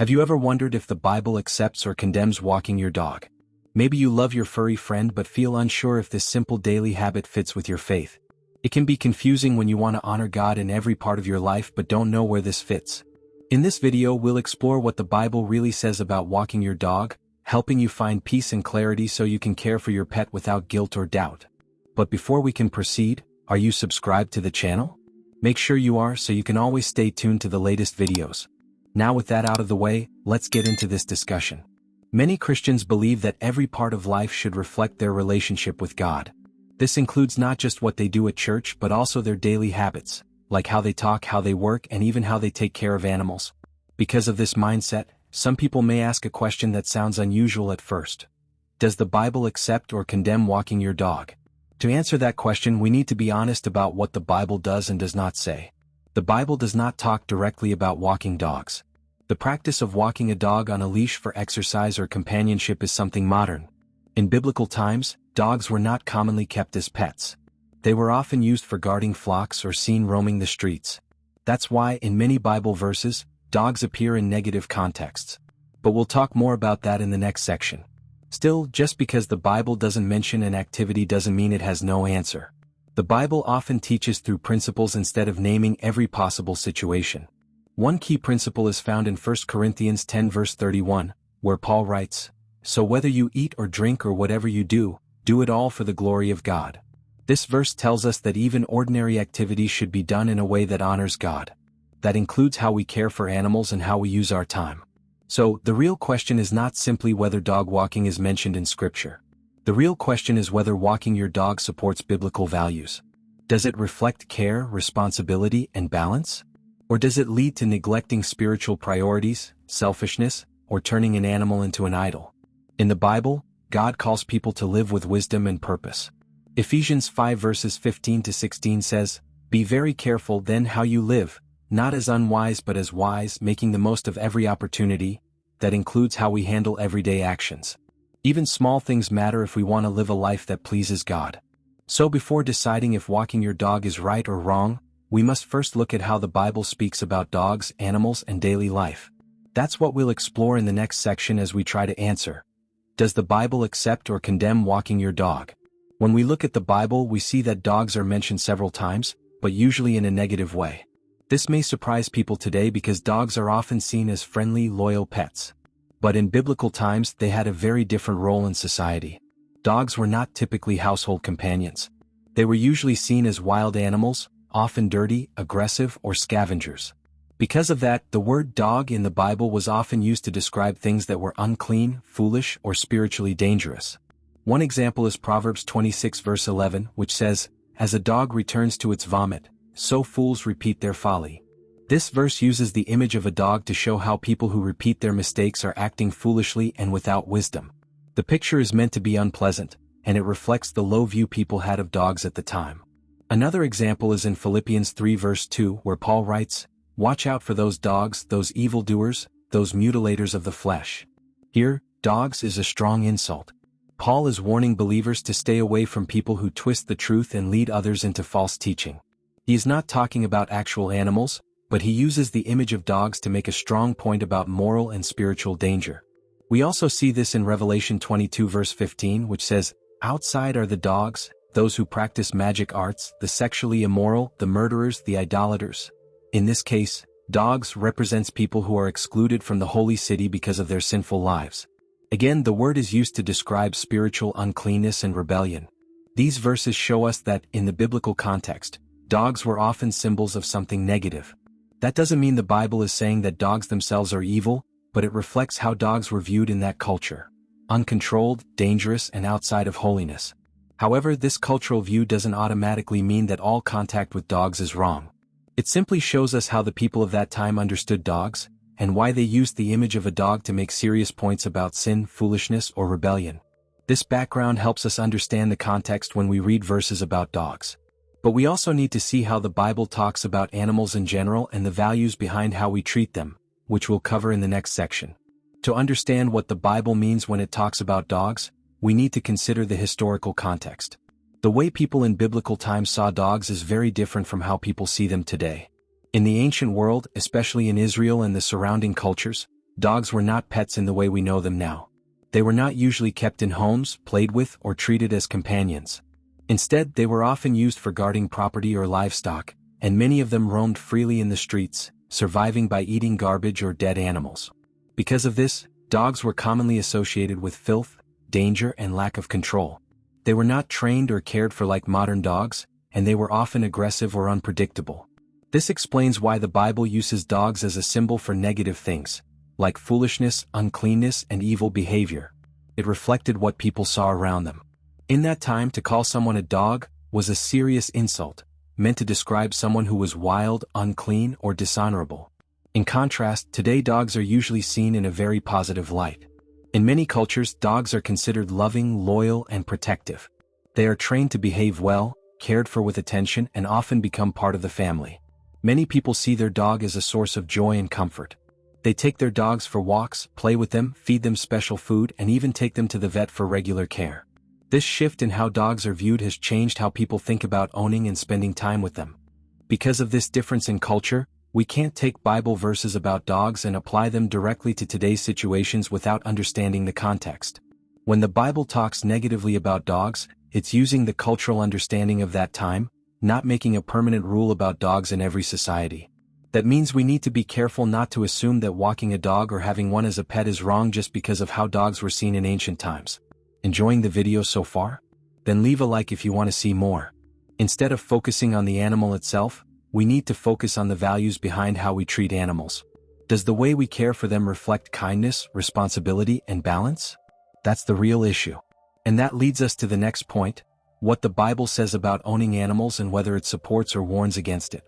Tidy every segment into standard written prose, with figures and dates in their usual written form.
Have you ever wondered if the Bible accepts or condemns walking your dog? Maybe you love your furry friend but feel unsure if this simple daily habit fits with your faith. It can be confusing when you want to honor God in every part of your life but don't know where this fits. In this video we'll explore what the Bible really says about walking your dog, helping you find peace and clarity so you can care for your pet without guilt or doubt. But before we can proceed, are you subscribed to the channel? Make sure you are so you can always stay tuned to the latest videos. Now with that out of the way, let's get into this discussion. Many Christians believe that every part of life should reflect their relationship with God. This includes not just what they do at church but also their daily habits, like how they talk, how they work, and even how they take care of animals. Because of this mindset, some people may ask a question that sounds unusual at first. Does the Bible accept or condemn walking your dog? To answer that question, we need to be honest about what the Bible does and does not say. The Bible does not talk directly about walking dogs. The practice of walking a dog on a leash for exercise or companionship is something modern. In biblical times, dogs were not commonly kept as pets. They were often used for guarding flocks or seen roaming the streets. That's why, in many Bible verses, dogs appear in negative contexts. But we'll talk more about that in the next section. Still, just because the Bible doesn't mention an activity doesn't mean it has no answer. The Bible often teaches through principles instead of naming every possible situation. One key principle is found in 1 Corinthians 10 verse 31, where Paul writes, "So whether you eat or drink or whatever you do it all for the glory of God." This verse tells us that even ordinary activities should be done in a way that honors God. That includes how we care for animals and how we use our time. So, the real question is not simply whether dog walking is mentioned in Scripture. The real question is whether walking your dog supports biblical values. Does it reflect care, responsibility, and balance? Or does it lead to neglecting spiritual priorities, selfishness, or turning an animal into an idol? In the Bible, God calls people to live with wisdom and purpose. Ephesians 5 verses 15 to 16 says, "Be very careful then how you live, not as unwise but as wise, making the most of every opportunity." That includes how we handle everyday actions. Even small things matter if we want to live a life that pleases God. So before deciding if walking your dog is right or wrong, we must first look at how the Bible speaks about dogs, animals, and daily life. That's what we'll explore in the next section as we try to answer. Does the Bible accept or condemn walking your dog? When we look at the Bible, we see that dogs are mentioned several times, but usually in a negative way. This may surprise people today because dogs are often seen as friendly, loyal pets. But in biblical times, they had a very different role in society. Dogs were not typically household companions. They were usually seen as wild animals, often dirty, aggressive, or scavengers. Because of that, the word dog in the Bible was often used to describe things that were unclean, foolish, or spiritually dangerous. One example is Proverbs 26 verse 11, which says, "As a dog returns to its vomit, so fools repeat their folly." This verse uses the image of a dog to show how people who repeat their mistakes are acting foolishly and without wisdom. The picture is meant to be unpleasant, and it reflects the low view people had of dogs at the time. Another example is in Philippians 3 verse 2, where Paul writes, "Watch out for those dogs, those evildoers, those mutilators of the flesh." Here, dogs is a strong insult. Paul is warning believers to stay away from people who twist the truth and lead others into false teaching. He is not talking about actual animals, but he uses the image of dogs to make a strong point about moral and spiritual danger. We also see this in Revelation 22 verse 15, which says, "Outside are the dogs, those who practice magic arts, the sexually immoral, the murderers, the idolaters." In this case, dogs represents people who are excluded from the holy city because of their sinful lives. Again, the word is used to describe spiritual uncleanness and rebellion. These verses show us that, in the biblical context, dogs were often symbols of something negative. That doesn't mean the Bible is saying that dogs themselves are evil, but it reflects how dogs were viewed in that culture. Uncontrolled, dangerous, and outside of holiness. However, this cultural view doesn't automatically mean that all contact with dogs is wrong. It simply shows us how the people of that time understood dogs, and why they used the image of a dog to make serious points about sin, foolishness, or rebellion. This background helps us understand the context when we read verses about dogs. But we also need to see how the Bible talks about animals in general and the values behind how we treat them, which we'll cover in the next section. To understand what the Bible means when it talks about dogs, we need to consider the historical context. The way people in biblical times saw dogs is very different from how people see them today. In the ancient world, especially in Israel and the surrounding cultures, Dogs were not pets in the way we know them now. They were not usually kept in homes, played with, or treated as companions. Instead, they were often used for guarding property or livestock, and many of them roamed freely in the streets, surviving by eating garbage or dead animals. Because of this, dogs were commonly associated with filth, danger, and lack of control. They were not trained or cared for like modern dogs, and they were often aggressive or unpredictable. This explains why the Bible uses dogs as a symbol for negative things, like foolishness, uncleanness, and evil behavior. It reflected what people saw around them. In that time, to call someone a dog was a serious insult, meant to describe someone who was wild, unclean, or dishonorable. In contrast, today dogs are usually seen in a very positive light. In many cultures, dogs are considered loving, loyal, and protective. They are trained to behave well, cared for with attention, and often become part of the family. Many people see their dog as a source of joy and comfort. They take their dogs for walks, play with them, feed them special food, and even take them to the vet for regular care. This shift in how dogs are viewed has changed how people think about owning and spending time with them. Because of this difference in culture, we can't take Bible verses about dogs and apply them directly to today's situations without understanding the context. When the Bible talks negatively about dogs, it's using the cultural understanding of that time, not making a permanent rule about dogs in every society. That means we need to be careful not to assume that walking a dog or having one as a pet is wrong just because of how dogs were seen in ancient times. Enjoying the video so far? Then leave a like if you want to see more. Instead of focusing on the animal itself, we need to focus on the values behind how we treat animals. Does the way we care for them reflect kindness, responsibility, and balance? That's the real issue. And that leads us to the next point, what the Bible says about owning animals and whether it supports or warns against it.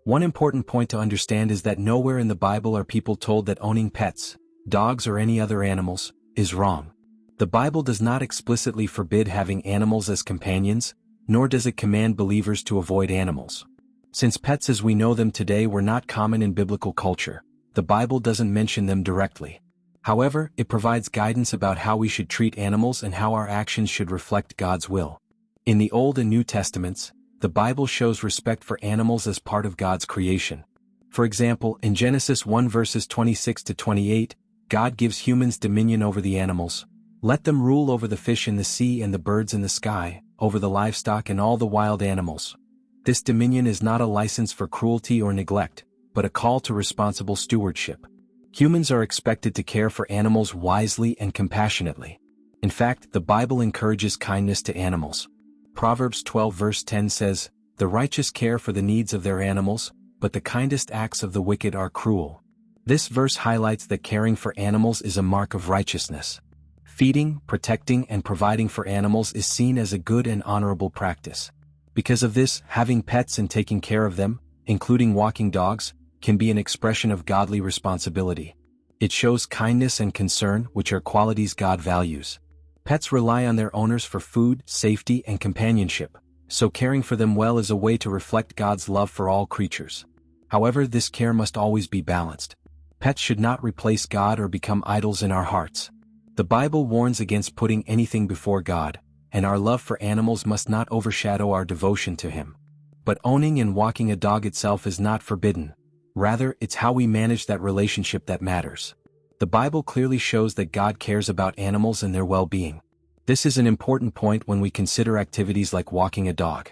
One important point to understand is that nowhere in the Bible are people told that owning pets, dogs or any other animals, is wrong. The Bible does not explicitly forbid having animals as companions, nor does it command believers to avoid animals. Since pets as we know them today were not common in biblical culture, the Bible doesn't mention them directly. However, it provides guidance about how we should treat animals and how our actions should reflect God's will. In the Old and New Testaments, the Bible shows respect for animals as part of God's creation. For example, in Genesis 1 verses 26 to 28, God gives humans dominion over the animals. Let them rule over the fish in the sea and the birds in the sky, over the livestock and all the wild animals. This dominion is not a license for cruelty or neglect, but a call to responsible stewardship. Humans are expected to care for animals wisely and compassionately. In fact, the Bible encourages kindness to animals. Proverbs 12 verse 10 says, "The righteous care for the needs of their animals, but the kindest acts of the wicked are cruel." This verse highlights that caring for animals is a mark of righteousness. Feeding, protecting, and providing for animals is seen as a good and honorable practice. Because of this, having pets and taking care of them, including walking dogs, can be an expression of godly responsibility. It shows kindness and concern, which are qualities God values. Pets rely on their owners for food, safety, and companionship, so caring for them well is a way to reflect God's love for all creatures. However, this care must always be balanced. Pets should not replace God or become idols in our hearts. The Bible warns against putting anything before God, and our love for animals must not overshadow our devotion to Him. But owning and walking a dog itself is not forbidden. Rather, it's how we manage that relationship that matters. The Bible clearly shows that God cares about animals and their well-being. This is an important point when we consider activities like walking a dog.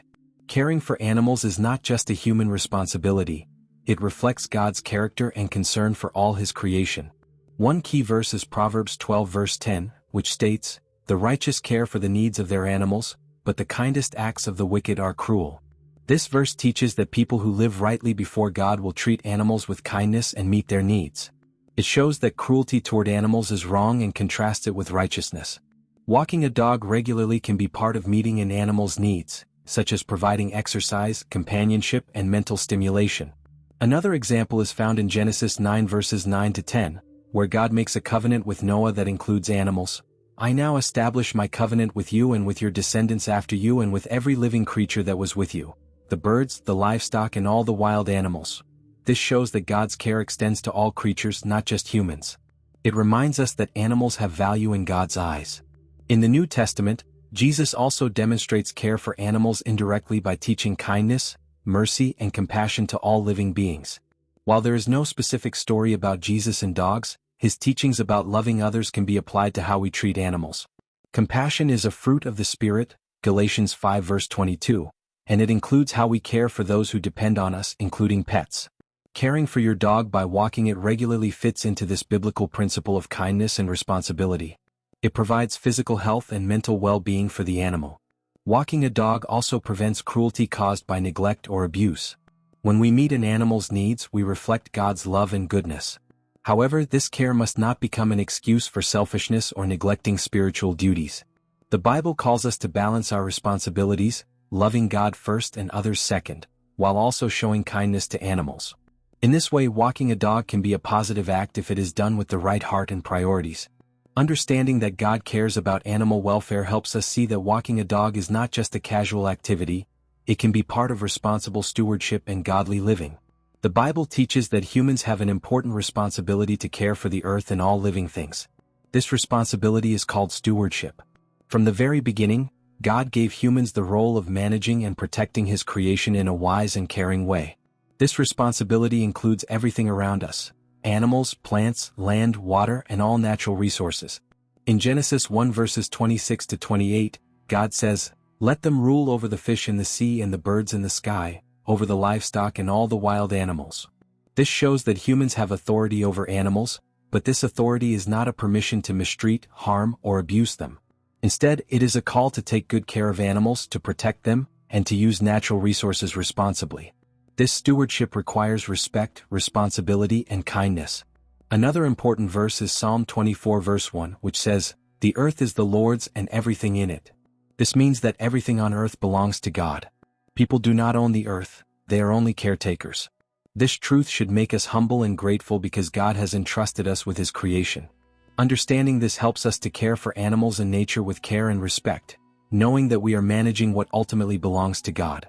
Caring for animals is not just a human responsibility, it reflects God's character and concern for all His creation. One key verse is Proverbs 12 verse 10, which states, "The righteous care for the needs of their animals, but the kindest acts of the wicked are cruel." This verse teaches that people who live rightly before God will treat animals with kindness and meet their needs. It shows that cruelty toward animals is wrong and contrasts it with righteousness. Walking a dog regularly can be part of meeting an animal's needs, such as providing exercise, companionship, and mental stimulation. Another example is found in Genesis 9 verses 9 to 10, where God makes a covenant with Noah that includes animals. "I now establish my covenant with you and with your descendants after you and with every living creature that was with you, the birds, the livestock and all the wild animals." This shows that God's care extends to all creatures, not just humans. It reminds us that animals have value in God's eyes. In the New Testament, Jesus also demonstrates care for animals indirectly by teaching kindness, mercy, and compassion to all living beings. While there is no specific story about Jesus and dogs, his teachings about loving others can be applied to how we treat animals. Compassion is a fruit of the Spirit, Galatians 5 verse 22, and it includes how we care for those who depend on us, including pets. Caring for your dog by walking it regularly fits into this biblical principle of kindness and responsibility. It provides physical health and mental well-being for the animal. Walking a dog also prevents cruelty caused by neglect or abuse. When we meet an animal's needs, we reflect God's love and goodness. However, this care must not become an excuse for selfishness or neglecting spiritual duties. The Bible calls us to balance our responsibilities, loving God first and others second, while also showing kindness to animals. In this way, walking a dog can be a positive act if it is done with the right heart and priorities. Understanding that God cares about animal welfare helps us see that walking a dog is not just a casual activity, it can be part of responsible stewardship and godly living. The Bible teaches that humans have an important responsibility to care for the earth and all living things. This responsibility is called stewardship. From the very beginning, God gave humans the role of managing and protecting His creation in a wise and caring way. This responsibility includes everything around us: animals, plants, land, water, and all natural resources. In Genesis 1 verses 26 to 28, God says, "Let them rule over the fish in the sea and the birds in the sky, over the livestock and all the wild animals." This shows that humans have authority over animals, but this authority is not a permission to mistreat, harm, or abuse them. Instead, it is a call to take good care of animals, to protect them, and to use natural resources responsibly. This stewardship requires respect, responsibility, and kindness. Another important verse is Psalm 24 verse 1, which says, "The earth is the Lord's and everything in it." This means that everything on earth belongs to God. People do not own the earth, they are only caretakers. This truth should make us humble and grateful because God has entrusted us with His creation. Understanding this helps us to care for animals and nature with care and respect, knowing that we are managing what ultimately belongs to God.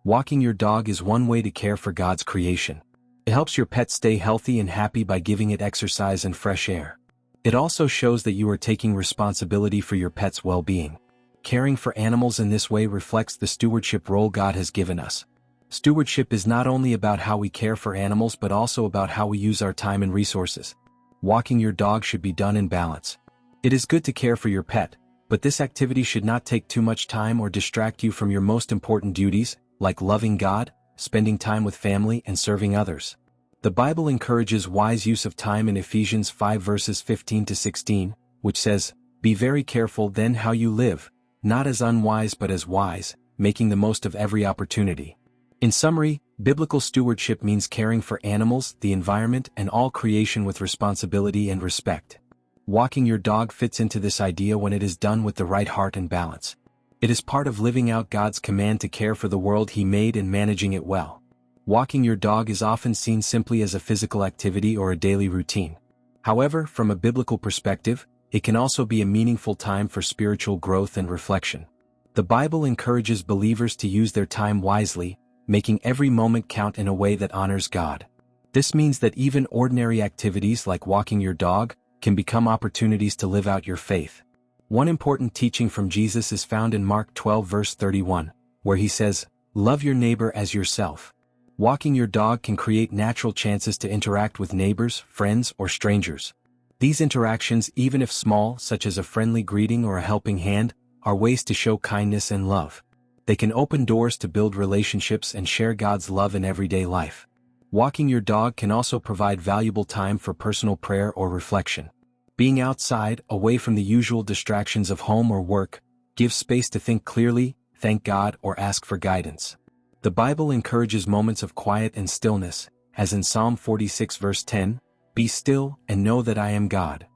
Walking your dog is one way to care for God's creation. It helps your pet stay healthy and happy by giving it exercise and fresh air. It also shows that you are taking responsibility for your pet's well-being. Caring for animals in this way reflects the stewardship role God has given us. Stewardship is not only about how we care for animals but also about how we use our time and resources. Walking your dog should be done in balance. It is good to care for your pet, but this activity should not take too much time or distract you from your most important duties, like loving God, spending time with family, and serving others. The Bible encourages wise use of time in Ephesians 5 verses 15 to 16, which says, "Be very careful then how you live, not as unwise but as wise, making the most of every opportunity." In summary, biblical stewardship means caring for animals, the environment, and all creation with responsibility and respect. Walking your dog fits into this idea when it is done with the right heart and balance. It is part of living out God's command to care for the world He made and managing it well. Walking your dog is often seen simply as a physical activity or a daily routine. However, from a biblical perspective, it can also be a meaningful time for spiritual growth and reflection. The Bible encourages believers to use their time wisely, making every moment count in a way that honors God. This means that even ordinary activities like walking your dog can become opportunities to live out your faith. One important teaching from Jesus is found in Mark 12 verse 31, where He says, "Love your neighbor as yourself." Walking your dog can create natural chances to interact with neighbors, friends, or strangers. These interactions, even if small, such as a friendly greeting or a helping hand, are ways to show kindness and love. They can open doors to build relationships and share God's love in everyday life. Walking your dog can also provide valuable time for personal prayer or reflection. Being outside, away from the usual distractions of home or work, gives space to think clearly, thank God, or ask for guidance. The Bible encourages moments of quiet and stillness, as in Psalm 46 verse 10, "Be still and know that I am God."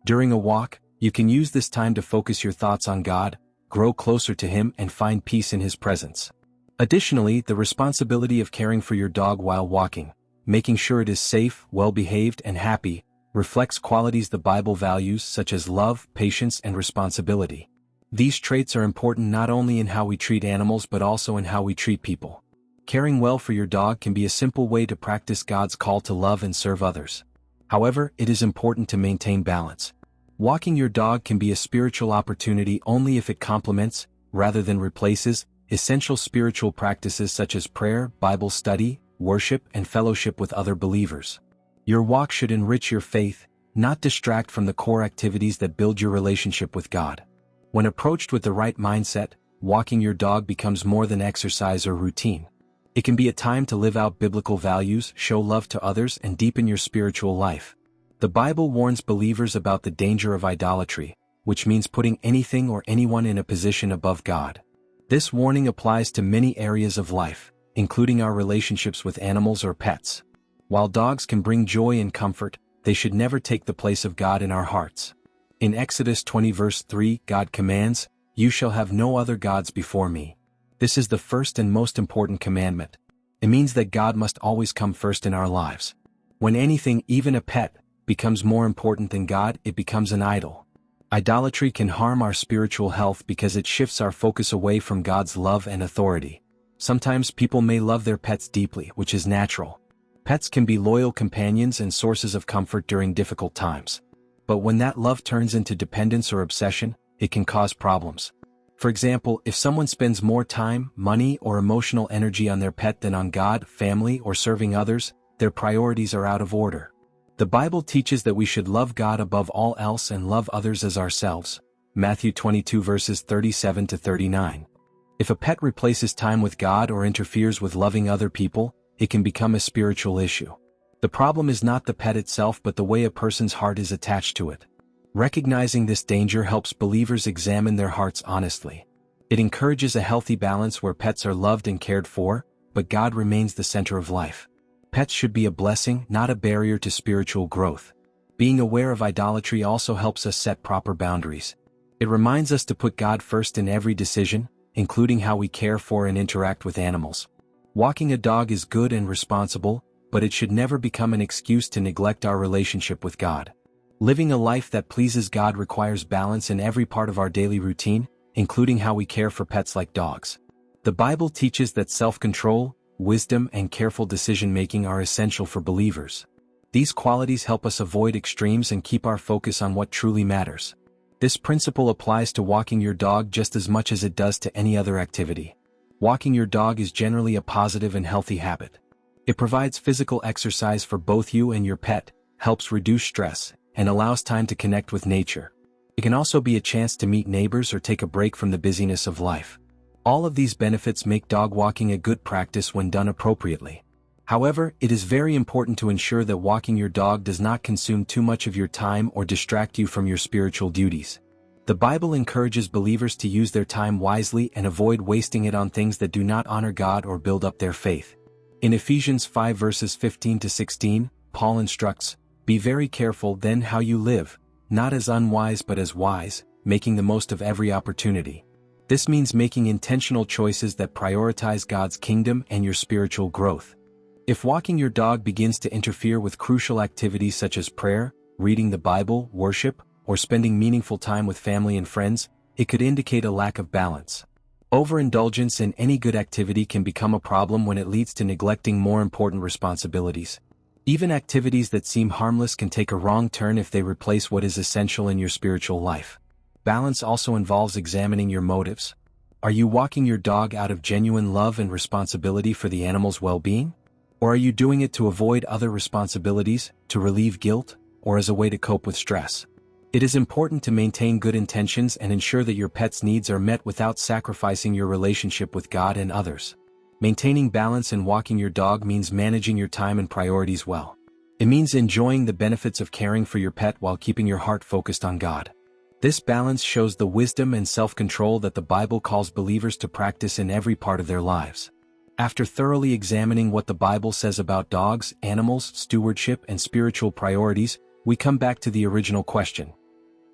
During a walk, you can use this time to focus your thoughts on God, grow closer to Him, and find peace in His presence. Additionally, the responsibility of caring for your dog while walking, making sure it is safe, well-behaved, and happy, reflects qualities the Bible values such as love, patience, and responsibility. These traits are important not only in how we treat animals but also in how we treat people. Caring well for your dog can be a simple way to practice God's call to love and serve others. However, it is important to maintain balance. Walking your dog can be a spiritual opportunity only if it complements, rather than replaces, essential spiritual practices such as prayer, Bible study, worship, and fellowship with other believers. Your walk should enrich your faith, not distract from the core activities that build your relationship with God. When approached with the right mindset, walking your dog becomes more than exercise or routine. It can be a time to live out biblical values, show love to others, and deepen your spiritual life. The Bible warns believers about the danger of idolatry, which means putting anything or anyone in a position above God. This warning applies to many areas of life, including our relationships with animals or pets. While dogs can bring joy and comfort, they should never take the place of God in our hearts. In Exodus 20 verse 3, God commands, "You shall have no other gods before me." This is the first and most important commandment. It means that God must always come first in our lives. When anything, even a pet, becomes more important than God, it becomes an idol. Idolatry can harm our spiritual health because it shifts our focus away from God's love and authority. Sometimes people may love their pets deeply, which is natural. Pets can be loyal companions and sources of comfort during difficult times. But when that love turns into dependence or obsession, it can cause problems. For example, if someone spends more time, money, or emotional energy on their pet than on God, family, or serving others, their priorities are out of order. The Bible teaches that we should love God above all else and love others as ourselves. Matthew 22 verses 37 to 39. If a pet replaces time with God or interferes with loving other people, it can become a spiritual issue. The problem is not the pet itself but the way a person's heart is attached to it. Recognizing this danger helps believers examine their hearts honestly. It encourages a healthy balance where pets are loved and cared for, but God remains the center of life. Pets should be a blessing, not a barrier to spiritual growth. Being aware of idolatry also helps us set proper boundaries. It reminds us to put God first in every decision, including how we care for and interact with animals. Walking a dog is good and responsible, but it should never become an excuse to neglect our relationship with God. Living a life that pleases God requires balance in every part of our daily routine, including how we care for pets like dogs. The Bible teaches that self-control, wisdom, and careful decision-making are essential for believers. These qualities help us avoid extremes and keep our focus on what truly matters. This principle applies to walking your dog just as much as it does to any other activity. Walking your dog is generally a positive and healthy habit. It provides physical exercise for both you and your pet, helps reduce stress, and allows time to connect with nature. It can also be a chance to meet neighbors or take a break from the busyness of life. All of these benefits make dog walking a good practice when done appropriately. However, it is very important to ensure that walking your dog does not consume too much of your time or distract you from your spiritual duties. The Bible encourages believers to use their time wisely and avoid wasting it on things that do not honor God or build up their faith. In Ephesians 5 verses 15 to 16, Paul instructs, "Be very careful then how you live, not as unwise but as wise, making the most of every opportunity." This means making intentional choices that prioritize God's kingdom and your spiritual growth. If walking your dog begins to interfere with crucial activities such as prayer, reading the Bible, worship, or spending meaningful time with family and friends, it could indicate a lack of balance. Overindulgence in any good activity can become a problem when it leads to neglecting more important responsibilities. Even activities that seem harmless can take a wrong turn if they replace what is essential in your spiritual life. Balance also involves examining your motives. Are you walking your dog out of genuine love and responsibility for the animal's well-being? Or are you doing it to avoid other responsibilities, to relieve guilt, or as a way to cope with stress? It is important to maintain good intentions and ensure that your pet's needs are met without sacrificing your relationship with God and others. Maintaining balance in walking your dog means managing your time and priorities well. It means enjoying the benefits of caring for your pet while keeping your heart focused on God. This balance shows the wisdom and self-control that the Bible calls believers to practice in every part of their lives. After thoroughly examining what the Bible says about dogs, animals, stewardship, and spiritual priorities, we come back to the original question.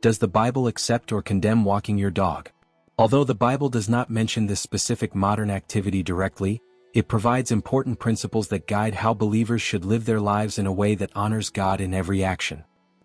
Does the Bible accept or condemn walking your dog? Although the Bible does not mention this specific modern activity directly, it provides important principles that guide how believers should live their lives in a way that honors God in every action.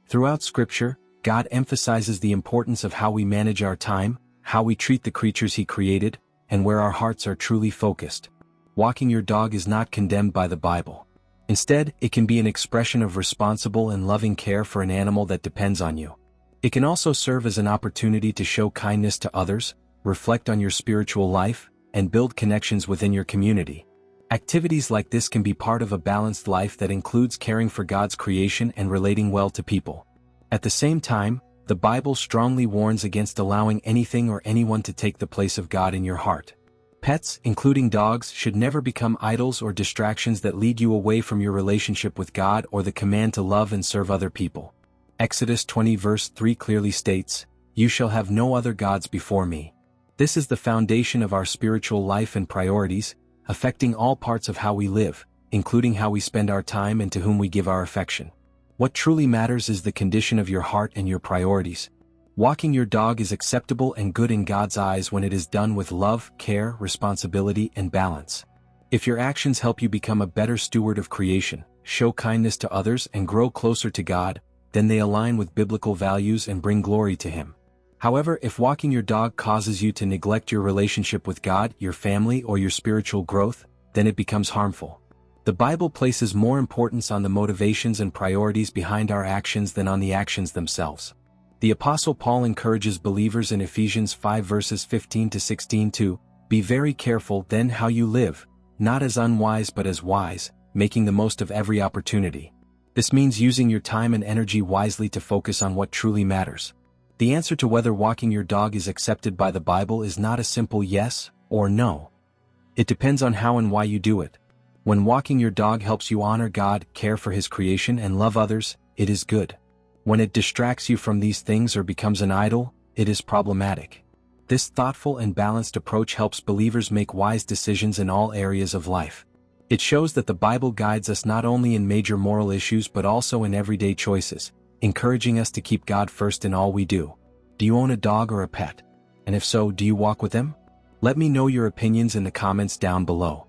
Throughout Scripture, God emphasizes the importance of how we manage our time, how we treat the creatures He created, and where our hearts are truly focused. Walking your dog is not condemned by the Bible. Instead, it can be an expression of responsible and loving care for an animal that depends on you. It can also serve as an opportunity to show kindness to others, reflect on your spiritual life, and build connections within your community. Activities like this can be part of a balanced life that includes caring for God's creation and relating well to people. At the same time, the Bible strongly warns against allowing anything or anyone to take the place of God in your heart. Pets, including dogs, should never become idols or distractions that lead you away from your relationship with God or the command to love and serve other people. Exodus 20 verse 3 clearly states, "You shall have no other gods before me." This is the foundation of our spiritual life and priorities, affecting all parts of how we live, including how we spend our time and to whom we give our affection. What truly matters is the condition of your heart and your priorities. Walking your dog is acceptable and good in God's eyes when it is done with love, care, responsibility, and balance. If your actions help you become a better steward of creation, show kindness to others, and grow closer to God, then they align with biblical values and bring glory to Him. However, if walking your dog causes you to neglect your relationship with God, your family, or your spiritual growth, then it becomes harmful. The Bible places more importance on the motivations and priorities behind our actions than on the actions themselves. The Apostle Paul encourages believers in Ephesians 5 verses 15 to 16 to, "Be very careful then how you live, not as unwise but as wise, making the most of every opportunity." This means using your time and energy wisely to focus on what truly matters. The answer to whether walking your dog is accepted by the Bible is not a simple yes or no. It depends on how and why you do it. When walking your dog helps you honor God, care for His creation, and love others, it is good. When it distracts you from these things or becomes an idol, it is problematic. This thoughtful and balanced approach helps believers make wise decisions in all areas of life. It shows that the Bible guides us not only in major moral issues but also in everyday choices, encouraging us to keep God first in all we do. Do you own a dog or a pet? And if so, do you walk with them? Let me know your opinions in the comments down below.